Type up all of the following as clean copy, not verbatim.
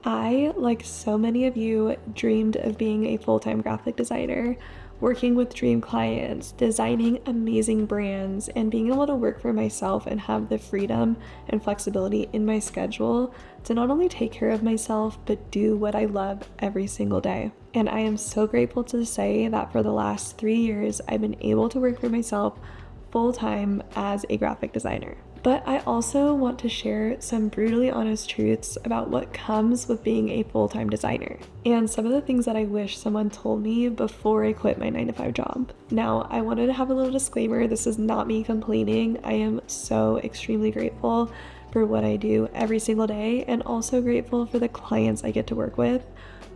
I, like so many of you, dreamed of being a full-time graphic designer, working with dream clients, designing amazing brands, and being able to work for myself and have the freedom and flexibility in my schedule to not only take care of myself, but do what I love every single day. And I am so grateful to say that for the last 3 years, I've been able to work for myself full-time as a graphic designer. But I also want to share some brutally honest truths about what comes with being a full-time designer and some of the things that I wish someone told me before I quit my 9-to-5 job. Now, I wanted to have a little disclaimer. This is not me complaining. I am so extremely grateful for what I do every single day and also grateful for the clients I get to work with.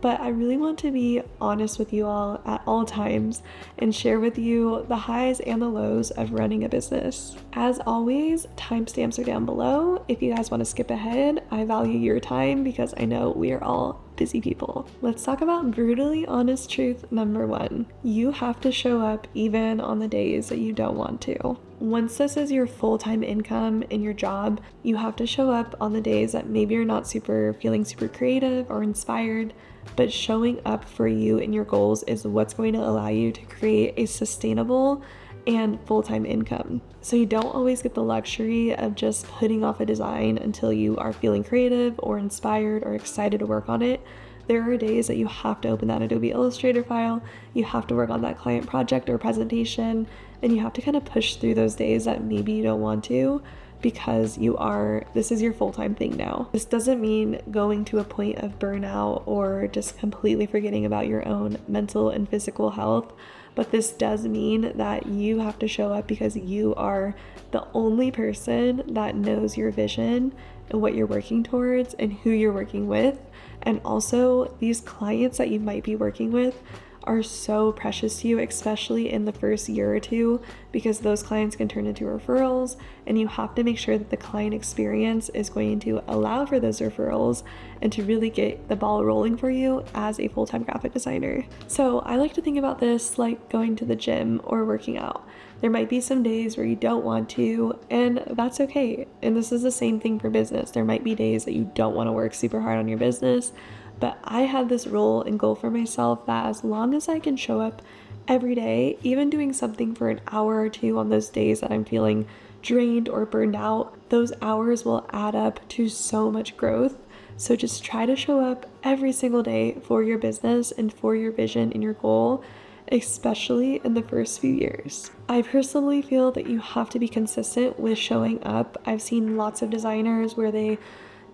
But I really want to be honest with you all at all times and share with you the highs and the lows of running a business. As always, timestamps are down below. If you guys want to skip ahead, I value your time because I know we are all busy people. Let's talk about brutally honest truth number 1. You have to show up even on the days that you don't want to. Once this is your full-time income in your job, you have to show up on the days that maybe you're not feeling super creative or inspired, but showing up for you and your goals is what's going to allow you to create a sustainable and full-time income. So you don't always get the luxury of just putting off a design until you are feeling creative or inspired or excited to work on it. There are days that you have to open that Adobe Illustrator file, you have to work on that client project or presentation, and you have to kind of push through those days that maybe you don't want to because this is your full-time thing now. This doesn't mean going to a point of burnout or just completely forgetting about your own mental and physical health, but this does mean that you have to show up because you are the only person that knows your vision and what you're working towards and who you're working with. And also, these clients that you might be working with are so precious to you, especially in the first year or two, because those clients can turn into referrals, and you have to make sure that the client experience is going to allow for those referrals and to really get the ball rolling for you as a full-time graphic designer. So I like to think about this like going to the gym or working out. There might be some days where you don't want to, and that's okay. And this is the same thing for business. There might be days that you don't want to work super hard on your business, but I have this rule and goal for myself that as long as I can show up every day, even doing something for an hour or two on those days that I'm feeling drained or burned out, those hours will add up to so much growth. So just try to show up every single day for your business and for your vision and your goal, especially in the first few years. I personally feel that you have to be consistent with showing up. I've seen lots of designers where they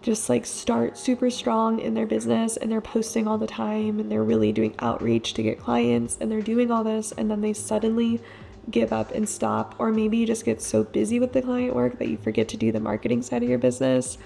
just like start super strong in their business and they're posting all the time and they're really doing outreach to get clients and they're doing all this, and then they suddenly give up and stop, or maybe you just get so busy with the client work that you forget to do the marketing side of your business.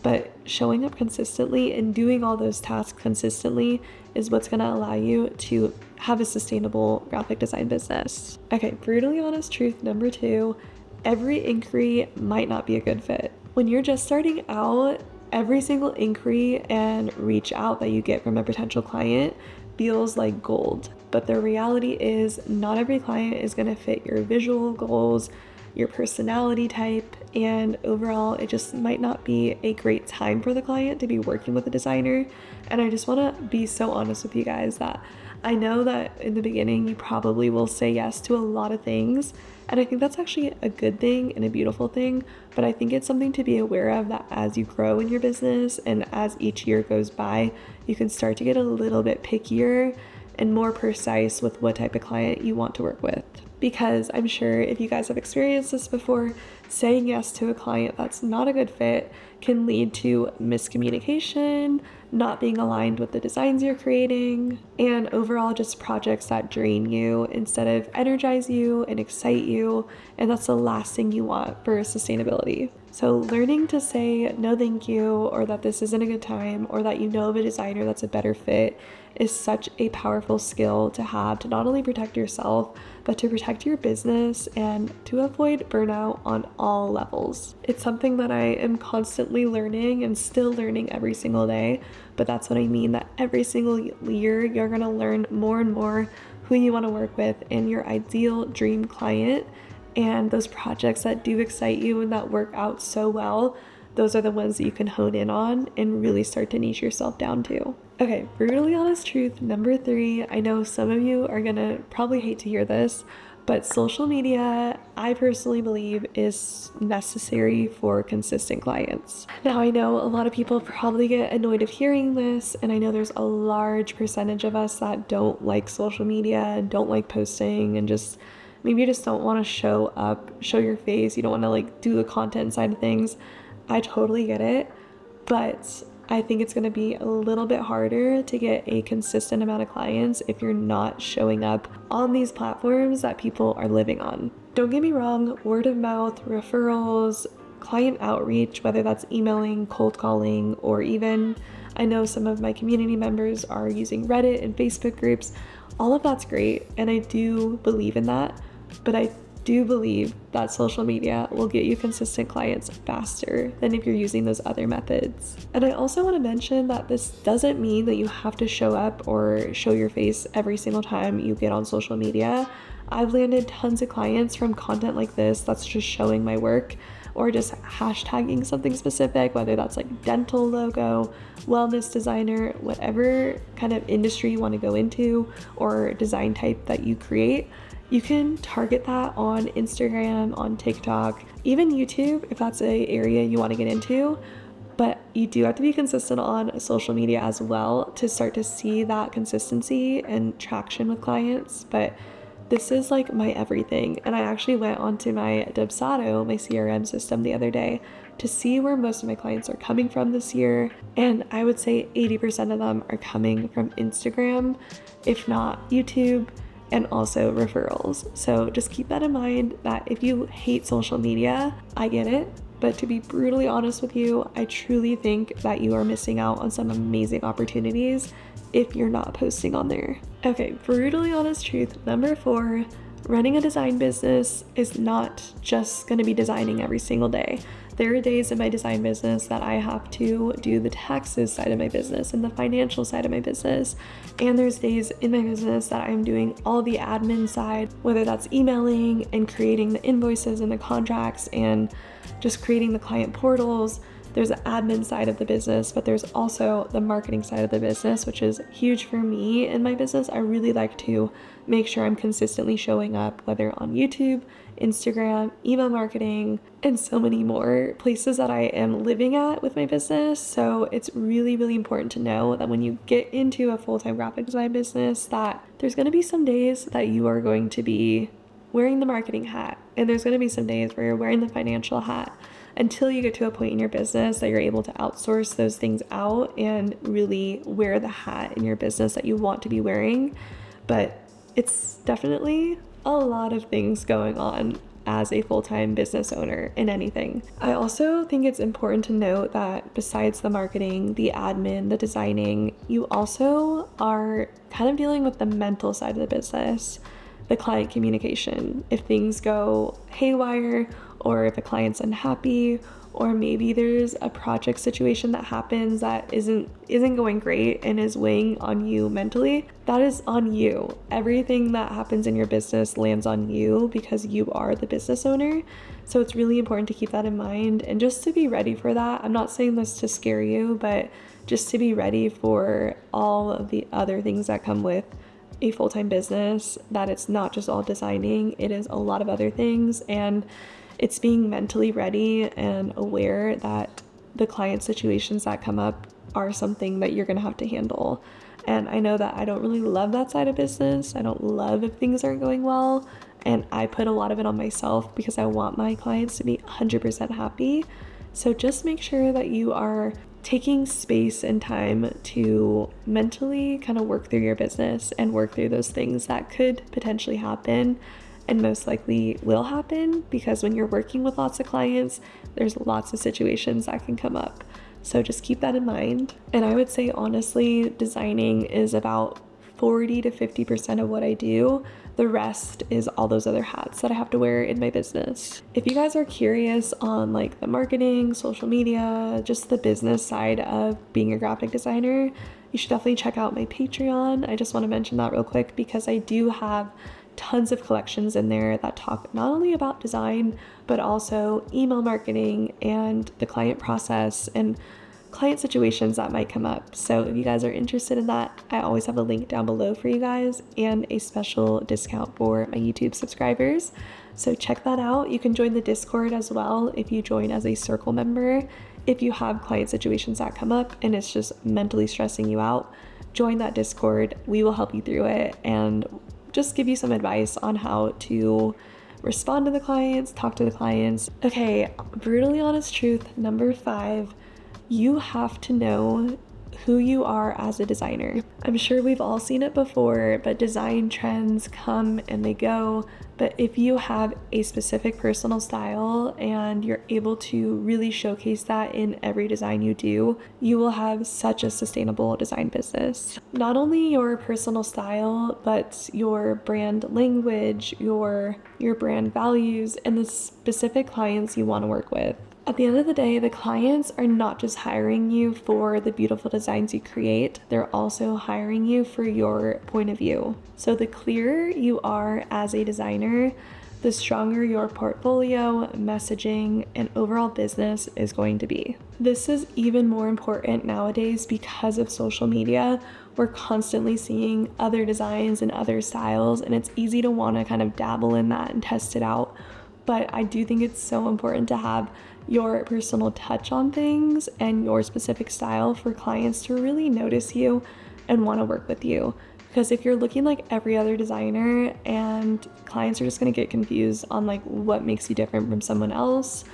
But showing up consistently and doing all those tasks consistently is what's going to allow you to have a sustainable graphic design business. Okay, brutally honest truth number 2, every inquiry might not be a good fit. When you're just starting out, every single inquiry and reach out that you get from a potential client feels like gold. But the reality is not every client is going to fit your visual goals, your personality type, and overall it just might not be a great time for the client to be working with a designer. And I just want to be so honest with you guys that I know that in the beginning you probably will say yes to a lot of things, and I think that's actually a good thing and a beautiful thing, but I think it's something to be aware of that as you grow in your business and as each year goes by, you can start to get a little bit pickier and more precise with what type of client you want to work with. Because I'm sure if you guys have experienced this before, saying yes to a client that's not a good fit can lead to miscommunication, not being aligned with the designs you're creating, and overall just projects that drain you instead of energize you and excite you, and that's the last thing you want for sustainability. So learning to say no thank you, or that this isn't a good time, or that you know of a designer that's a better fit is such a powerful skill to have to not only protect yourself, but to protect your business and to avoid burnout on all levels. It's something that I am constantly learning and still learning every single day, but that's what I mean, that every single year you're gonna learn more and more who you wanna work with and your ideal dream client, and those projects that do excite you and that work out so well, those are the ones that you can hone in on and really start to niche yourself down to. Okay, brutally honest truth number 3. I know some of you are gonna probably hate to hear this, but social media, I personally believe, is necessary for consistent clients. Now, I know a lot of people probably get annoyed of hearing this, and I know there's a large percentage of us that don't like social media and don't like posting, and just maybe you just don't want to show up, show your face. You don't want to like do the content side of things. I totally get it, but I think it's going to be a little bit harder to get a consistent amount of clients if you're not showing up on these platforms that people are living on. Don't get me wrong, word of mouth, referrals, client outreach, whether that's emailing, cold calling, or even I know some of my community members are using Reddit and Facebook groups. All of that's great, and I do believe in that, but I do believe that social media will get you consistent clients faster than if you're using those other methods. And I also want to mention that this doesn't mean that you have to show up or show your face every single time you get on social media. I've landed tons of clients from content like this that's just showing my work or just hashtagging something specific, whether that's like dental logo, wellness designer, whatever kind of industry you want to go into or design type that you create. You can target that on Instagram, on TikTok, even YouTube if that's an area you want to get into. But you do have to be consistent on social media as well to start to see that consistency and traction with clients. But this is like my everything. And I actually went onto my DUBSADO, my CRM system, the other day to see where most of my clients are coming from this year. And I would say 80% of them are coming from Instagram, if not YouTube, and also referrals. So just keep that in mind that if you hate social media, I get it. But to be brutally honest with you, I truly think that you are missing out on some amazing opportunities if you're not posting on there. Okay, brutally honest truth number 4, running a design business is not just gonna be designing every single day. There are days in my design business that I have to do the taxes side of my business and the financial side of my business. And there's days in my business that I'm doing all the admin side, whether that's emailing and creating the invoices and the contracts and just creating the client portals. There's the admin side of the business, but there's also the marketing side of the business, which is huge for me in my business. I really like to make sure I'm consistently showing up, whether on YouTube, Instagram, email marketing, and so many more places that I am living at with my business. So it's really, really important to know that when you get into a full-time graphic design business, that there's going to be some days that you are going to be wearing the marketing hat, and there's going to be some days where you're wearing the financial hat, until you get to a point in your business that you're able to outsource those things out and really wear the hat in your business that you want to be wearing. But it's definitely a lot of things going on as a full-time business owner in anything. I also think it's important to note that besides the marketing, the admin, the designing, you also are kind of dealing with the mental side of the business, the client communication. If things go haywire, or if a client's unhappy, or maybe there's a project situation that happens that isn't going great and is weighing on you mentally, that is on you. Everything that happens in your business lands on you because you are the business owner. So it's really important to keep that in mind and just to be ready for that. I'm not saying this to scare you, but just to be ready for all of the other things that come with a full-time business, that it's not just all designing, it is a lot of other things, and it's being mentally ready and aware that the client situations that come up are something that you're going to have to handle. And I know that I don't really love that side of business. I don't love if things aren't going well, and I put a lot of it on myself because I want my clients to be 100% happy. So just make sure that you are taking space and time to mentally kind of work through your business and work through those things that could potentially happen and most likely will happen, because when you're working with lots of clients, there's lots of situations that can come up. So just keep that in mind. And I would say honestly, designing is about 40 to 50% of what I do. The rest is all those other hats that I have to wear in my business. If you guys are curious on like the marketing, social media, just the business side of being a graphic designer, you should definitely check out my Patreon. I just want to mention that real quick because I do have tons of collections in there that talk not only about design, but also email marketing and the client process and client situations that might come up. So if you guys are interested in that, I always have a link down below for you guys and a special discount for my YouTube subscribers. So check that out. You can join the Discord as well if you join as a circle member. If you have client situations that come up and it's just mentally stressing you out, join that Discord. We will help you through it and just give you some advice on how to respond to the clients, talk to the clients. Okay, brutally honest truth, number 5, you have to know who you are as a designer. I'm sure we've all seen it before, but design trends come and they go. But if you have a specific personal style and you're able to really showcase that in every design you do, you will have such a sustainable design business. Not only your personal style, but your brand language, your brand values, and the specific clients you want to work with. At the end of the day, the clients are not just hiring you for the beautiful designs you create, they're also hiring you for your point of view. So the clearer you are as a designer, the stronger your portfolio, messaging, and overall business is going to be. This is even more important nowadays because of social media. We're constantly seeing other designs and other styles, and it's easy to want to kind of dabble in that and test it out. But I do think it's so important to have your personal touch on things and your specific style for clients to really notice you and want to work with you. Because if you're looking like every other designer, and clients are just going to get confused on like what makes you different from someone else.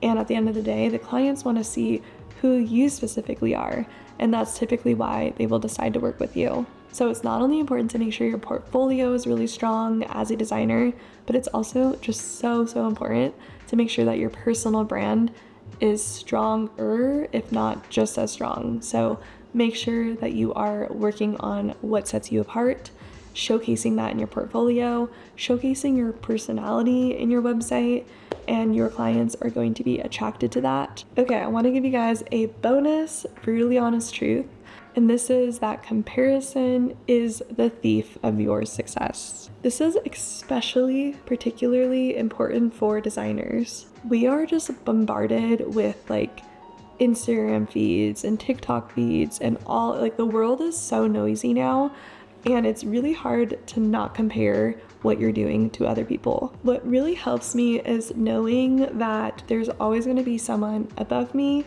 And at the end of the day, the clients want to see who you specifically are. And that's typically why they will decide to work with you. So it's not only important to make sure your portfolio is really strong as a designer, but it's also just so important to make sure that your personal brand is stronger, if not just as strong. So make sure that you are working on what sets you apart, showcasing that in your portfolio, showcasing your personality in your website, and your clients are going to be attracted to that. Okay, I want to give you guys a bonus, brutally honest truth. And this is that comparison is the thief of your success. This is particularly important for designers. We are just bombarded with like Instagram feeds and TikTok feeds and all, like the world is so noisy now, and it's really hard to not compare what you're doing to other people. What really helps me is knowing that there's always going to be someone above me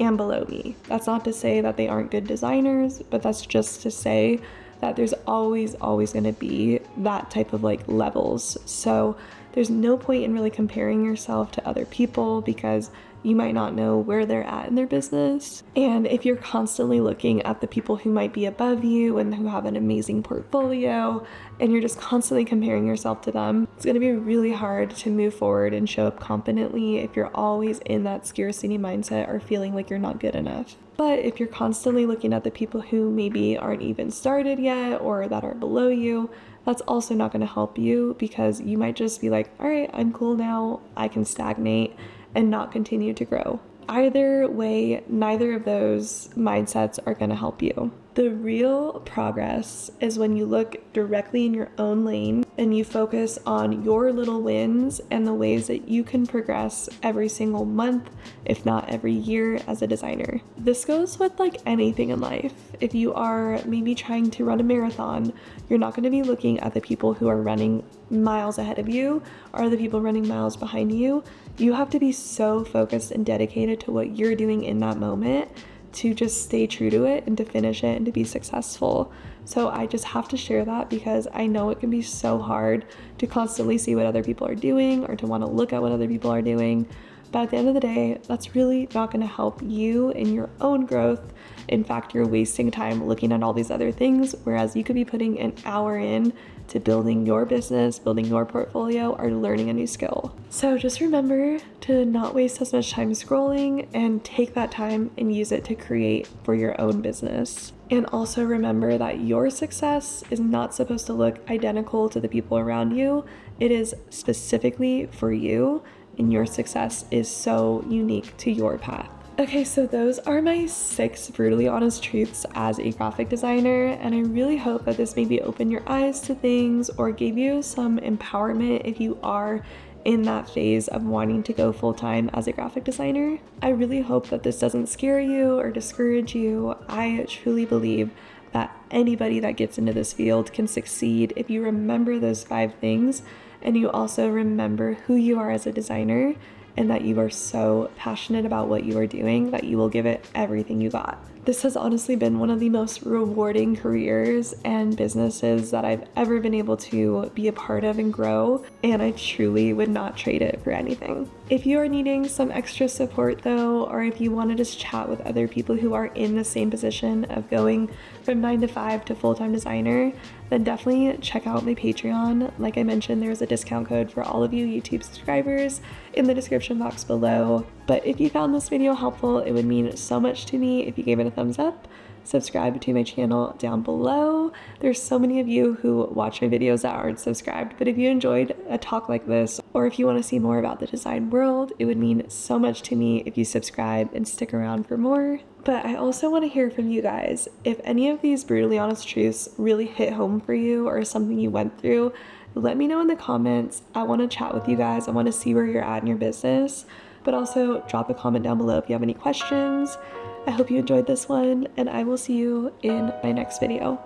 and below me. That's not to say that they aren't good designers, but that's just to say that there's always going to be that type of like levels. So there's no point in really comparing yourself to other people because you might not know where they're at in their business. And if you're constantly looking at the people who might be above you and who have an amazing portfolio, and you're just constantly comparing yourself to them, it's going to be really hard to move forward and show up confidently if you're always in that scarcity mindset or feeling like you're not good enough. But if you're constantly looking at the people who maybe aren't even started yet or that are below you, that's also not going to help you because you might just be like, all right, I'm cool now, I can stagnate and not continue to grow. Either way, neither of those mindsets are going to help you. The real progress is when you look directly in your own lane and you focus on your little wins and the ways that you can progress every single month, if not every year as a designer. This goes with like anything in life. If you are maybe trying to run a marathon, you're not going to be looking at the people who are running miles ahead of you or the people running miles behind you. You have to be so focused and dedicated to what you're doing in that moment to just stay true to it and to finish it and to be successful. So I just have to share that because I know it can be so hard to constantly see what other people are doing or to want to look at what other people are doing. But at the end of the day, that's really not going to help you in your own growth. In fact, you're wasting time looking at all these other things, whereas you could be putting an hour in to building your business, building your portfolio, or learning a new skill. So just remember to not waste as much time scrolling and take that time and use it to create for your own business. And also remember that your success is not supposed to look identical to the people around you. It is specifically for you, and your success is so unique to your path. Okay, so those are my 6 brutally honest truths as a graphic designer, and I really hope that this maybe opened your eyes to things or gave you some empowerment if you are in that phase of wanting to go full-time as a graphic designer. I really hope that this doesn't scare you or discourage you. I truly believe that anybody that gets into this field can succeed if you remember those 5 things and you also remember who you are as a designer and that you are so passionate about what you are doing that you will give it everything you got. This has honestly been one of the most rewarding careers and businesses that I've ever been able to be a part of and grow, and I truly would not trade it for anything. If you are needing some extra support though, or if you want to just chat with other people who are in the same position of going from 9 to 5 to full-time designer, then definitely check out my Patreon. Like I mentioned, there's a discount code for all of you YouTube subscribers in the description box below. But if you found this video helpful, it would mean so much to me if you gave it a thumbs up. Subscribe to my channel down below. There's so many of you who watch my videos that aren't subscribed, but if you enjoyed a talk like this, or if you want to see more about the design world, it would mean so much to me if you subscribe and stick around for more. But I also want to hear from you guys. If any of these brutally honest truths really hit home for you or something you went through, let me know in the comments. I want to chat with you guys. I want to see where you're at in your business, but also drop a comment down below if you have any questions. I hope you enjoyed this one, and I will see you in my next video.